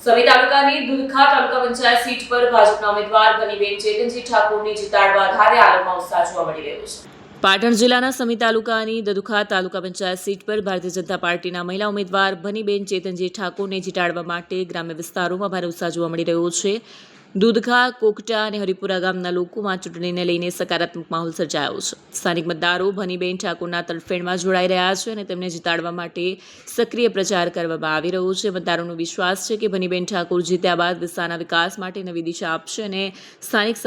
સમી તાલુકાની દુધખા તાલુકા પંચાયત સીટ પર ભાજપના ઉમેદવાર બનીબેન ચેતનજી ઠાકોરને જીતાડવા ભારે આલોમાં ઉત્સાહ જોવા મળી રહ્યો છે। પાટણ જિલ્લાના સમી તાલુકાની દુધખા તાલુકા પંચાયત સીટ પર ભારતીય જનતા પાર્ટીના મહિલા ઉમેદવાર બનીબેન ચેતનજી ઠાકોરને જીતાડવા માટે ગ્રામ્ય વિસ્તારોમાં ભારે ઉત્સાહ જોવા મળી રહ્યો છે। દૂધખા, કોકટા અને હરિપુરા ગામના લોકોમાં ચૂંટણીને લઈને સકારાત્મક માહોલ સર્જાયો છે। સ્થાનિક મતદારો બનીબેન ઠાકોરના તરફેણમાં જોડાઈ રહ્યા છે અને તેમને જીતાડવા માટે સક્રિય પ્રચાર કરવામાં આવી રહ્યો છે। મતદારોનો વિશ્વાસ છે કે બનીબેન ઠાકોર જીત્યા બાદ વિસ્તારના વિકાસ માટે નવી દિશા આપશે અને સ્થાનિક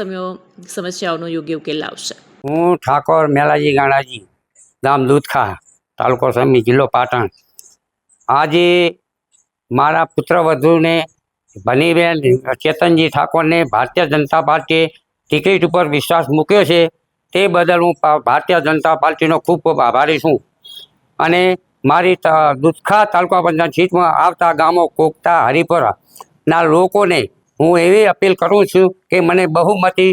સમસ્યાઓનો યોગ્ય ઉકેલ લાવશે। હું ઠાકોર મેલાજી ગાણાજી, ગામ દૂધખા, તાલુકો સમી, જિલ્લો પાટણ। આજે મારા પુત્રવધૂને બનીબેન ચેતનજી ઠાકોરને ભારતીય જનતા પાર્ટીએ ટિકિટ ઉપર વિશ્વાસ મૂક્યો છે, તે બદલ હું ભારતીય જનતા પાર્ટીનો ખૂબ ખૂબ આભારી છું। અને મારી દૂધખા તાલુકા પંચાયત સીટમાં આવતા ગામો કોકતા, હરિપુરાના લોકોને હું એવી અપીલ કરું છું કે મને બહુમતી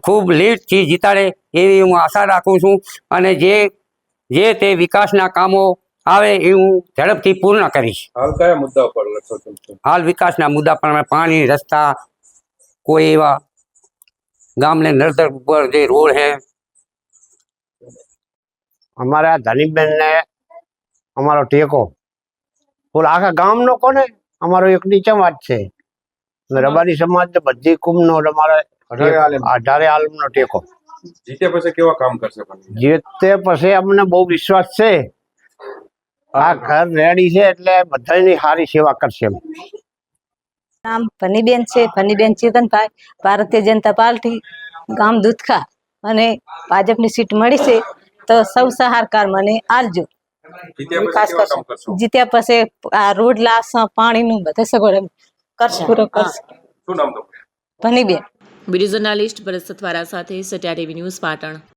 ખૂબ લીડથી જીતાડે એવી હું આશા રાખું છું। અને જે તે વિકાસના કામો આવે એ હું ઝડપથી પૂર્ણ કરીશ। હાલ કયા મુદ્દા પર લખો છો? હાલ વિકાસના મુદ્દા પર પાણી, રસ્તા, કોઈ એવા ગામને નર્ધર ઉપર જે રોડ છે। અમારા ધનીબેનને અમારો ટેકો બોલ આખા ગામનો કોને અમારો એક નીચે વાત છે। રબારી સમાજ બધી કુંભનો અમારે 18 આલમનો ટેકો। જીત્યા પછી કેવા કામ કરશે? જીતે પછી અમને બહુ વિશ્વાસ છે, આ ઘર રેડી છે એટલે બધાની સારી સેવા કરશે। નામ ભનીબેન છે, ભનીબેન ચેતનભાઈ, ભારતીય જનતા પાર્ટી, ગામ દૂધખા। અને ભાજપની સીટ મળી છે તો સૌ સહકાર મને આલજો। વિકાસ કરશે। જીત્યા પછી આ રોડ લાવશે, પાણીનું બધે સગવડ કરશે, પૂરો કરશે। શું નામ? ભનીબેન। વિડીયો જર્નાલિસ્ટ ભરત સથવારા સાથે સત્યા ટીવી ન્યૂઝ પાટણ।